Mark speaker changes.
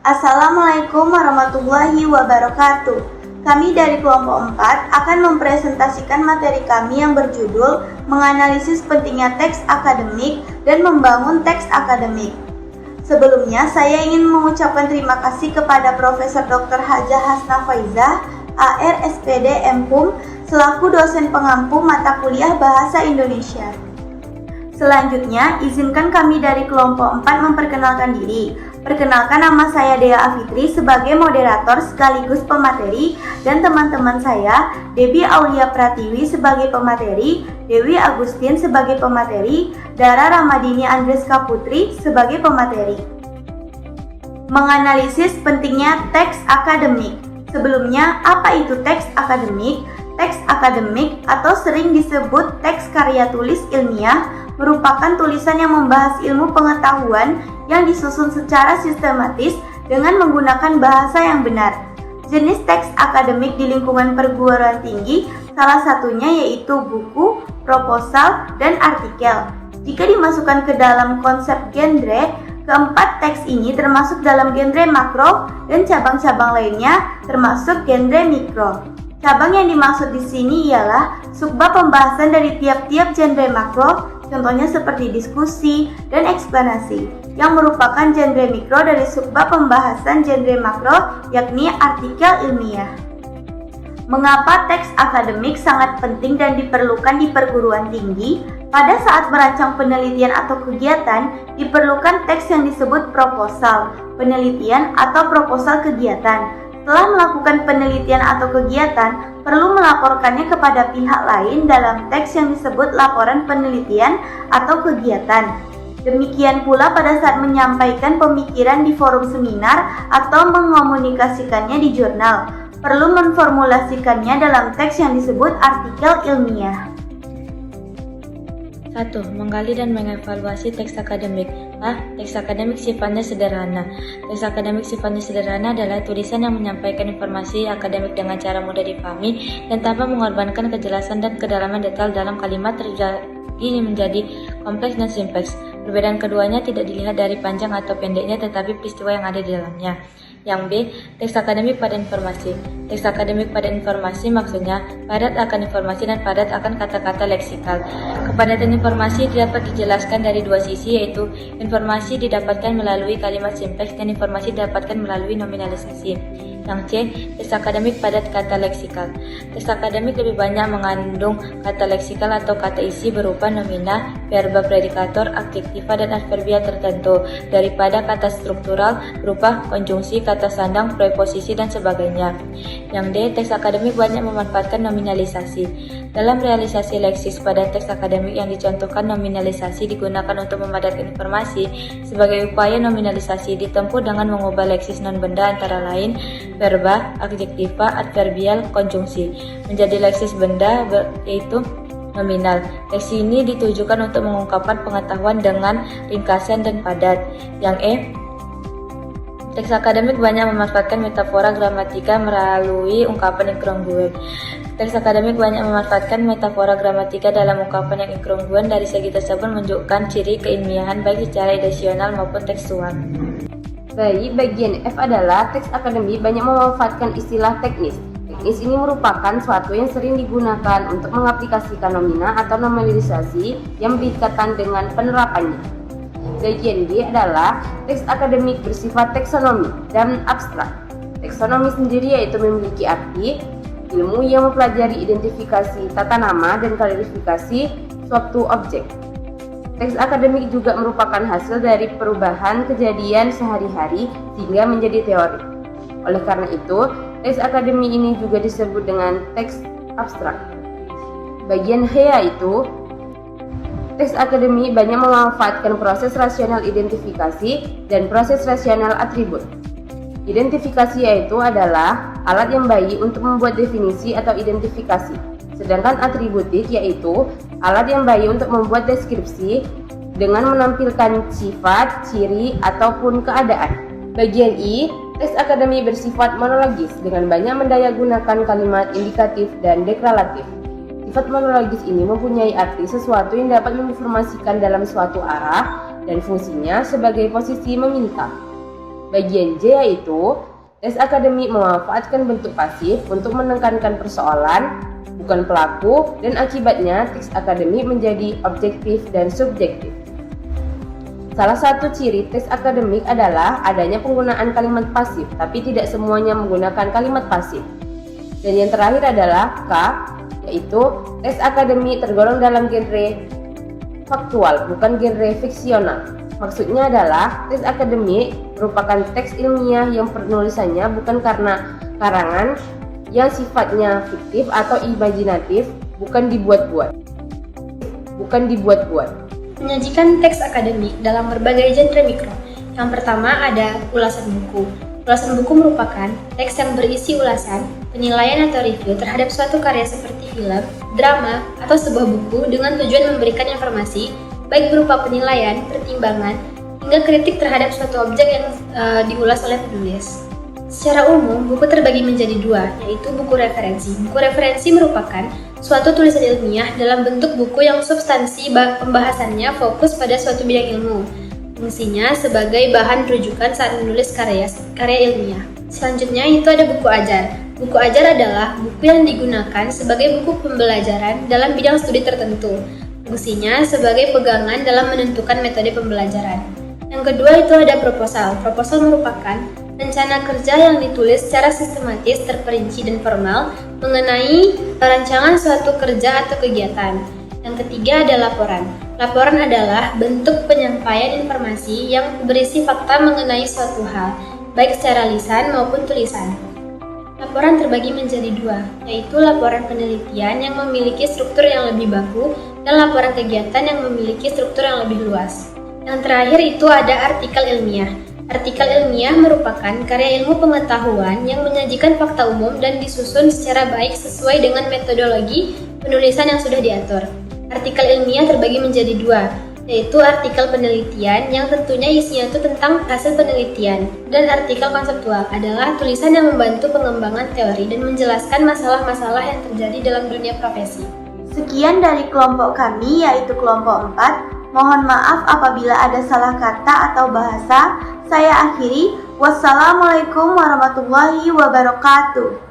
Speaker 1: Assalamualaikum warahmatullahi wabarakatuh. Kami dari kelompok 4 akan mempresentasikan materi kami yang berjudul menganalisis pentingnya teks akademik dan membangun teks akademik. Sebelumnya, saya ingin mengucapkan terima kasih kepada Profesor Dr. Hajah Hasna Faizah, AR SPD MPUM, selaku dosen pengampu mata kuliah Bahasa Indonesia. Selanjutnya, izinkan kami dari kelompok 4 memperkenalkan diri. Perkenalkan, nama saya Dea Afitri sebagai moderator sekaligus pemateri, dan teman-teman saya Debbie Aulia Pratiwi sebagai pemateri, Dewi Agustin sebagai pemateri, Dara Ramadini Andreska Putri sebagai pemateri. Menganalisis pentingnya teks akademik. Sebelumnya, apa itu teks akademik? Teks akademik atau sering disebut teks karya tulis ilmiah merupakan tulisan yang membahas ilmu pengetahuan yang disusun secara sistematis dengan menggunakan bahasa yang benar. Jenis teks akademik di lingkungan perguruan tinggi salah satunya yaitu buku, proposal, dan artikel. Jika dimasukkan ke dalam konsep genre, keempat teks ini termasuk dalam genre makro dan cabang-cabang lainnya termasuk genre mikro. Cabang yang dimaksud di sini ialah subbab pembahasan dari tiap-tiap genre makro, contohnya seperti diskusi dan eksplanasi, yang merupakan genre mikro dari subbab pembahasan genre makro, yakni artikel ilmiah. Mengapa teks akademik sangat penting dan diperlukan di perguruan tinggi? Pada saat merancang penelitian atau kegiatan, diperlukan teks yang disebut proposal, penelitian atau proposal kegiatan. Setelah melakukan penelitian atau kegiatan, perlu melaporkannya kepada pihak lain dalam teks yang disebut laporan penelitian atau kegiatan. Demikian pula pada saat menyampaikan pemikiran di forum seminar atau mengomunikasikannya di jurnal, perlu memformulasikannya dalam teks yang disebut artikel ilmiah.
Speaker 2: 1. Menggali dan mengevaluasi teks akademik. Teks akademik sifatnya sederhana. Teks akademik sifatnya sederhana adalah tulisan yang menyampaikan informasi akademik dengan cara mudah dipahami dan tanpa mengorbankan kejelasan dan kedalaman detail dalam kalimat ini menjadi kompleks dan simpleks. Perbedaan keduanya tidak dilihat dari panjang atau pendeknya, tetapi peristiwa yang ada di dalamnya. Yang B. Teks akademik pada informasi. Teks akademik pada informasi maksudnya padat akan informasi dan padat akan kata-kata leksikal. Kepadatan informasi dapat dijelaskan dari dua sisi, yaitu informasi didapatkan melalui kalimat simpleks dan informasi didapatkan melalui nominalisasi. Yang C. Teks akademik padat kata leksikal. Teks akademik lebih banyak mengandung kata leksikal atau kata isi berupa nomina, verba, predikator, adjektiva, dan adverbial tertentu daripada kata struktural berupa konjungsi, kata sandang, preposisi, dan sebagainya. Yang D. Teks akademik banyak memanfaatkan nominalisasi. Dalam realisasi leksis pada teks akademik yang dicontohkan, nominalisasi digunakan untuk memadatkan informasi. Sebagai upaya nominalisasi ditempuh dengan mengubah leksis non-benda antara lain verba, adjektiva, adverbial, konjungsi menjadi leksis benda, yaitu nominal. Teks ini ditujukan untuk mengungkapkan pengetahuan dengan ringkasan dan padat. Yang E. Teks akademik banyak memanfaatkan metafora gramatika melalui ungkapan inkongruen. Teks akademik banyak memanfaatkan metafora gramatika dalam ungkapan yang inkongruen. Dari segi tersebut menunjukkan ciri keilmiahan baik secara edisional maupun tekstual.
Speaker 3: Baik, bagian F adalah teks akademik banyak memanfaatkan istilah teknis. Teknis ini merupakan suatu yang sering digunakan untuk mengaplikasikan nomina atau nominalisasi yang berkaitan dengan penerapannya. Bagian D adalah teks akademik bersifat taksonomi dan abstrak. Taksonomi sendiri yaitu memiliki arti ilmu yang mempelajari identifikasi tata nama dan klasifikasi suatu objek. Teks akademik juga merupakan hasil dari perubahan kejadian sehari-hari sehingga menjadi teori. Oleh karena itu, teks akademik ini juga disebut dengan teks abstrak. Bagian H yaitu teks akademik banyak memanfaatkan proses rasional identifikasi dan proses rasional atribut. Identifikasi yaitu adalah alat yang baik untuk membuat definisi atau identifikasi. Sedangkan atributif yaitu alat yang baik untuk membuat deskripsi dengan menampilkan sifat, ciri, ataupun keadaan. Bagian I, teks akademik bersifat monologis dengan banyak mendayagunakan kalimat indikatif dan deklaratif. Sifat monologis ini mempunyai arti sesuatu yang dapat menginformasikan dalam suatu arah dan fungsinya sebagai posisi meminta. Bagian J yaitu teks akademik memanfaatkan bentuk pasif untuk menekankan persoalan, bukan pelaku, dan akibatnya teks akademik menjadi objektif dan subjektif. Salah satu ciri teks akademik adalah adanya penggunaan kalimat pasif, tapi tidak semuanya menggunakan kalimat pasif. Dan yang terakhir adalah K, yaitu teks akademik tergolong dalam genre faktual, bukan genre fiksional. Maksudnya adalah teks akademik merupakan teks ilmiah yang penulisannya bukan karena karangan yang sifatnya fiktif atau imajinatif, bukan dibuat-buat.
Speaker 4: Menyajikan teks akademik dalam berbagai genre mikro. Yang pertama ada ulasan buku. Ulasan buku merupakan teks yang berisi ulasan, penilaian atau review terhadap suatu karya seperti film, drama, atau sebuah buku dengan tujuan memberikan informasi baik berupa penilaian, pertimbangan, hingga kritik terhadap suatu objek yang diulas oleh penulis. Secara umum, buku terbagi menjadi dua, yaitu buku referensi. Buku referensi merupakan suatu tulisan ilmiah dalam bentuk buku yang substansi pembahasannya fokus pada suatu bidang ilmu. Fungsinya sebagai bahan rujukan saat menulis karya ilmiah. Selanjutnya itu ada buku ajar. Buku ajar adalah buku yang digunakan sebagai buku pembelajaran dalam bidang studi tertentu. Fungsinya sebagai pegangan dalam menentukan metode pembelajaran. Yang kedua itu ada proposal. Proposal merupakan rencana kerja yang ditulis secara sistematis, terperinci, dan formal mengenai rancangan suatu kerja atau kegiatan. Yang ketiga ada laporan. Laporan adalah bentuk penyampaian informasi yang berisi fakta mengenai suatu hal, baik secara lisan maupun tulisan. Laporan terbagi menjadi dua, yaitu laporan penelitian yang memiliki struktur yang lebih baku dan laporan kegiatan yang memiliki struktur yang lebih luas. Yang terakhir itu ada artikel ilmiah. Artikel ilmiah merupakan karya ilmu pengetahuan yang menyajikan fakta umum dan disusun secara baik sesuai dengan metodologi penulisan yang sudah diatur. Artikel ilmiah terbagi menjadi dua, yaitu artikel penelitian yang tentunya isinya itu tentang hasil penelitian, dan artikel konseptual adalah tulisan yang membantu pengembangan teori dan menjelaskan masalah-masalah yang terjadi dalam dunia profesi.
Speaker 1: Sekian dari kelompok kami, yaitu kelompok 4. Mohon maaf apabila ada salah kata atau bahasa. Saya akhiri. Wassalamualaikum warahmatullahi wabarakatuh.